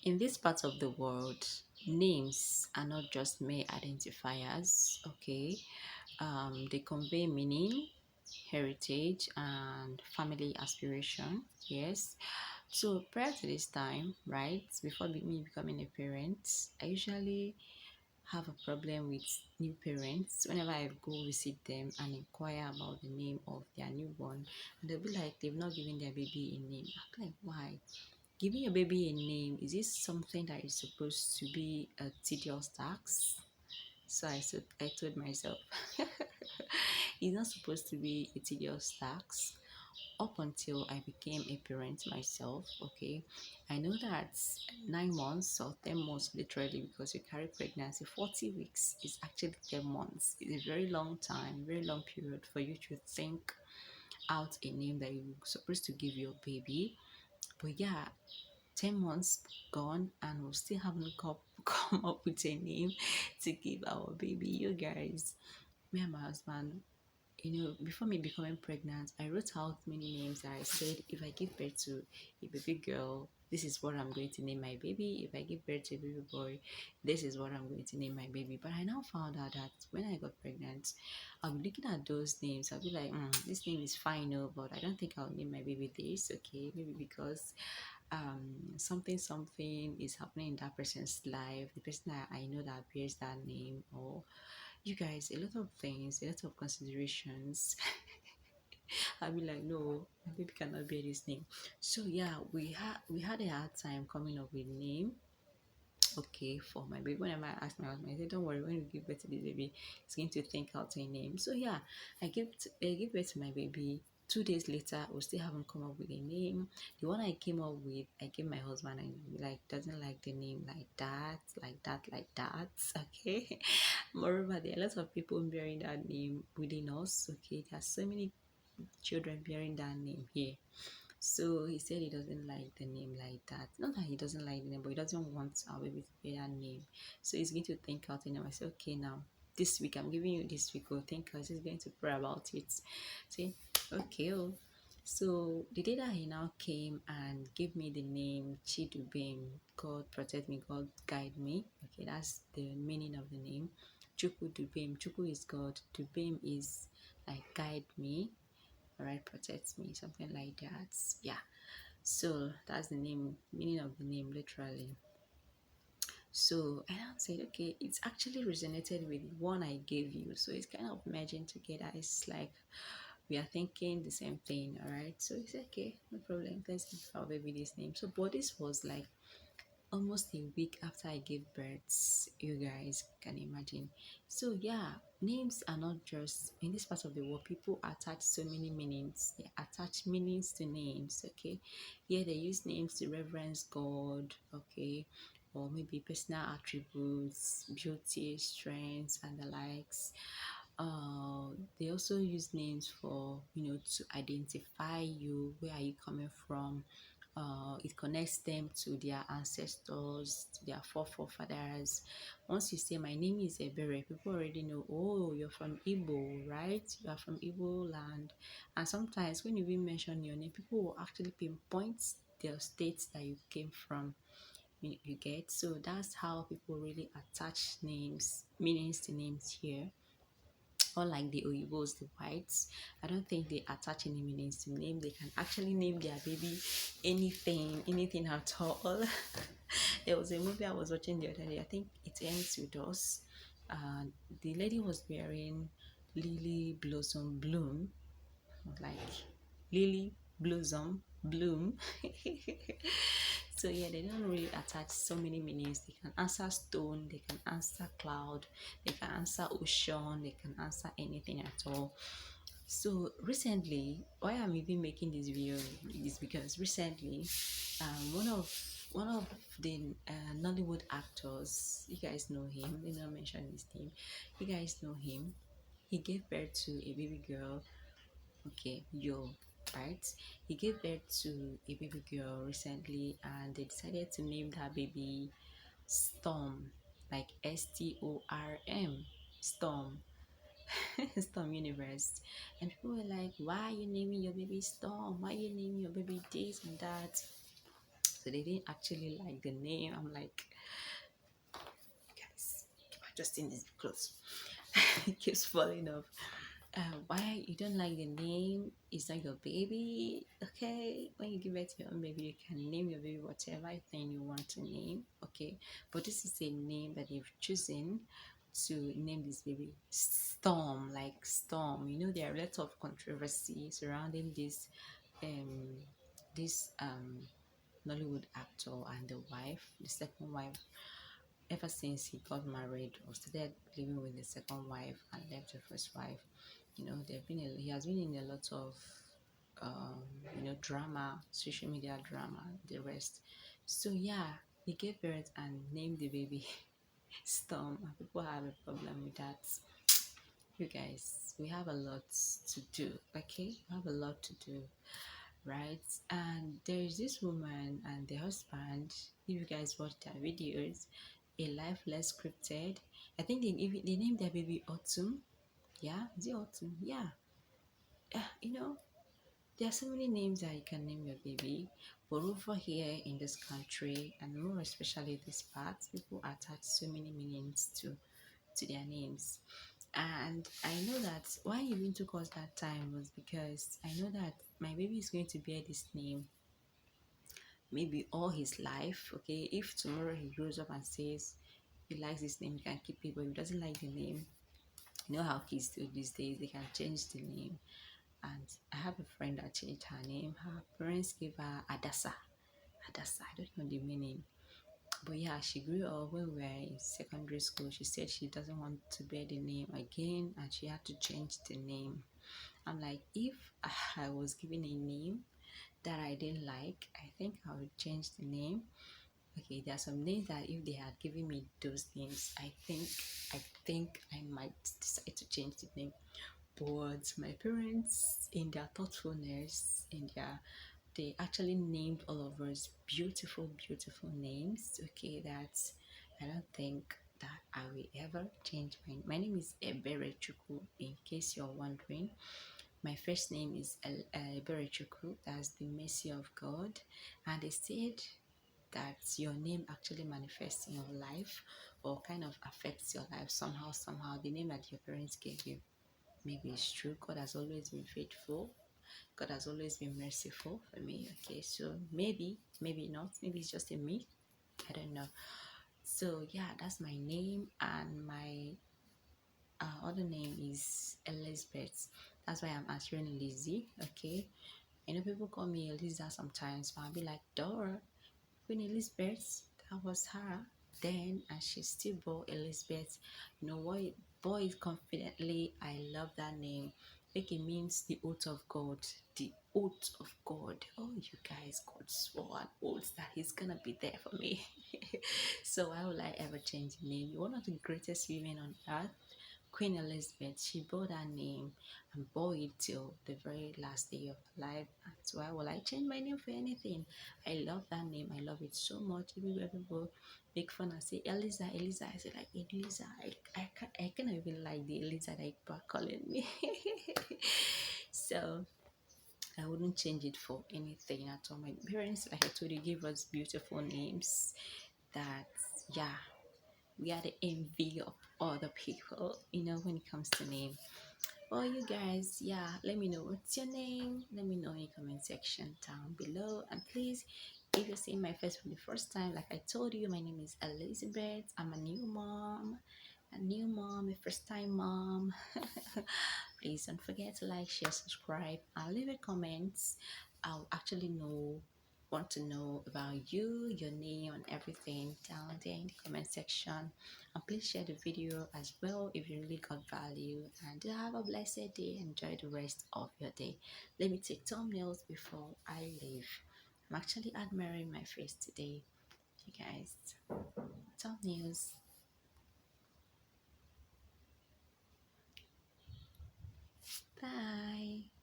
In this part of the world, names are not just mere identifiers, okay? They convey meaning, heritage, and family aspiration. Yes. So prior to this time, right, before me becoming a parent, I usually have a problem with new parents whenever I go visit them and inquire about the name of their newborn. And they'll be like, they've not given their baby a name. I'm like, why? Giving your baby a name, is this something that is supposed to be a tedious task? So I told myself, it's not supposed to be a tedious task. Up until I became a parent myself, okay, I know that 9 months or 10 months, literally, because you carry pregnancy, 40 weeks is actually 10 months. It's a very long time, very long period for you to think out a name that you're supposed to give your baby. But yeah, 10 months gone and we still haven't come up with a name to give our baby. You guys, me and my husband, before me becoming pregnant, I wrote out many names that I said, if I give birth to a baby girl, this is what I'm going to name my baby. If I give birth to a baby boy, this is what I'm going to name my baby. But I now found out that when I got pregnant, I'll be looking at those names. I'll be like, this name is fine, no, but I don't think I'll name my baby this. Okay, maybe because something is happening in that person's life, the person that I know that bears that name, or you guys, a lot of things, a lot of considerations. I'll be like, no, my baby cannot bear this name. So yeah, we had a hard time coming up with name. Okay, for my baby. Whenever I ask my husband, I say, don't worry, when you give birth to this baby, he's going to think out a name. So yeah, I give birth to my baby. 2 days later, we still haven't come up with a name. The one I came up with, I gave my husband, and he like doesn't like the name like that, like that, like that. Okay. Moreover, there are lots of people bearing that name within us. Okay, there are so many children bearing that name here. So he said he doesn't like the name like that. Not that he doesn't like the name, but he doesn't want our baby to bear that name. So he's going to think out a name. I said, okay, now this week I'm giving you this week. Go think out. He's going to pray about it. Say, okay. Oh. So the day that he now came and gave me the name Chidubem, God protect me, God guide me. Okay, that's the meaning of the name. Chuku Dubem. Chuku is God. Dubem is like guide me, all right, protect me, something like that. Yeah, so that's the name, meaning of the name, literally. So I now said, okay, it's actually resonated with the one I gave you, so it's kind of merging together. It's like we are thinking the same thing, all right. So he said, okay, no problem, let's give our baby this name. So but this was like almost a week after I gave birth, you guys can imagine. So yeah, names are not just in this part of the world. People attach so many meanings. They attach meanings to names. Okay, yeah, they use names to reverence God. Okay, or maybe personal attributes, beauty, strengths, and the likes. They also use names for to identify you. Where are you coming from? It connects them to their ancestors, to their forefathers. Once you say, my name is Ebere, people already know, oh, you're from Igbo, right? You are from Igbo land. And sometimes when you even mention your name, people will actually pinpoint the states that you came from. You get? So that's how people really attach names, meanings to names here. Unlike the Oyibos, the whites, I don't think they attach any meanings to name. They can actually name their baby anything at all. There was a movie I was watching the other day. I think it ends with us. The lady was wearing Lily Blossom Bloom, like Lily Blossom Bloom. So yeah, they don't really attach so many meanings. They can answer stone, they can answer cloud, they can answer ocean, they can answer anything at all. So recently, why I'm even making this video is because recently, one of the Nollywood actors, you guys know him. Let me not mention his name. You guys know him. He gave birth to a baby girl. Okay, yo, right? He gave birth to a baby girl recently, and they decided to name that baby Storm, like Storm, Storm. Storm Universe. And people were like, why are you naming your baby Storm? Why are you naming your baby this and that? So they didn't actually like the name. I'm like, guys, keep adjusting these clothes. It keeps falling off. Why you don't like the name? It's not your baby, okay? When you give birth to your own baby, you can name your baby whatever thing you want to name, okay? But this is a name that you've chosen to name this baby Storm, like Storm. You know, there are lots of controversy surrounding um this Nollywood actor and the wife, the second wife. Ever since he got married or started living with the second wife and left the first wife, he has been in a lot of um, drama, social media drama, the rest. So yeah, he gave birth and named the baby Storm, and people have a problem with that. You guys, we have a lot to do. Okay, we have a lot to do, right? And there is this woman and the husband. If you guys watch their videos, a life less scripted. I think they named their baby Autumn. Yeah, is it Autumn? Yeah. There are so many names that you can name your baby, but over here in this country, and more especially this part, people attach so many meanings to their names. And I know that why it even took us that time was because I know that my baby is going to bear this name maybe all his life. Okay, if tomorrow he grows up and says he likes this name, he can keep it, but if he doesn't like the name, you know how kids do these days, they can change the name. And I have a friend that changed her name. Her parents gave her Adasa. Adasa, I don't know the meaning. But yeah, she grew up when we were in secondary school. She said she doesn't want to bear the name again and she had to change the name. I'm like, if I was given a name that I didn't like, I think I would change the name. Okay, there are some names that if they had given me those names, I think I might decide to change the name. But my parents, in their thoughtfulness, they actually named all of us beautiful, beautiful names. Okay, that's I don't think that I will ever change my name is Ebere Chuku, in case you're wondering. My first name is Ebere Chuku, that's the mercy of God. And they said that your name actually manifests in your life or kind of affects your life somehow. The name that your parents gave you, maybe it's true. God has always been faithful. God has always been merciful for me. Okay, so maybe not. Maybe it's just a myth. I don't know. So yeah, that's my name, and my other name is Elizabeth. That's why I'm answering Lizzie. Okay, I know people call me Eliza sometimes, but I'll be like Dora. Queen Elizabeth, that was her then, and she still bore Elizabeth. You know what? Boy, confidently, I love that name. Like it means the oath of God. The oath of God. Oh, you guys, God swore an oath that He's gonna be there for me. So why would I ever change the name? One of the greatest women on earth, Queen Elizabeth, she bore that name and bore it till the very last day of her life. And so why will I change my name for anything? I love that name. I love it so much. Everywhere people make fun and say Eliza, Eliza, I say like Eliza. I cannot even like the Eliza that people are calling me. So I wouldn't change it for anything at all. My parents, like I told you, gave us beautiful names that yeah, we are the envy of other people, when it comes to name. Well, you guys, yeah, let me know what's your name. Let me know in the comment section down below. And please, if you're seeing my face for the first time, like I told you, my name is Elizabeth. I'm a new mom, a first time mom. Please don't forget to like, share, subscribe, and leave a comment. I'll actually want to know about you, your name, and everything down there in the comment section. And please share the video as well if you really got value. And do have a blessed day. Enjoy the rest of your day. Let me take thumbnails before I leave. I'm actually admiring my face today, you guys. Thumbnails. Bye.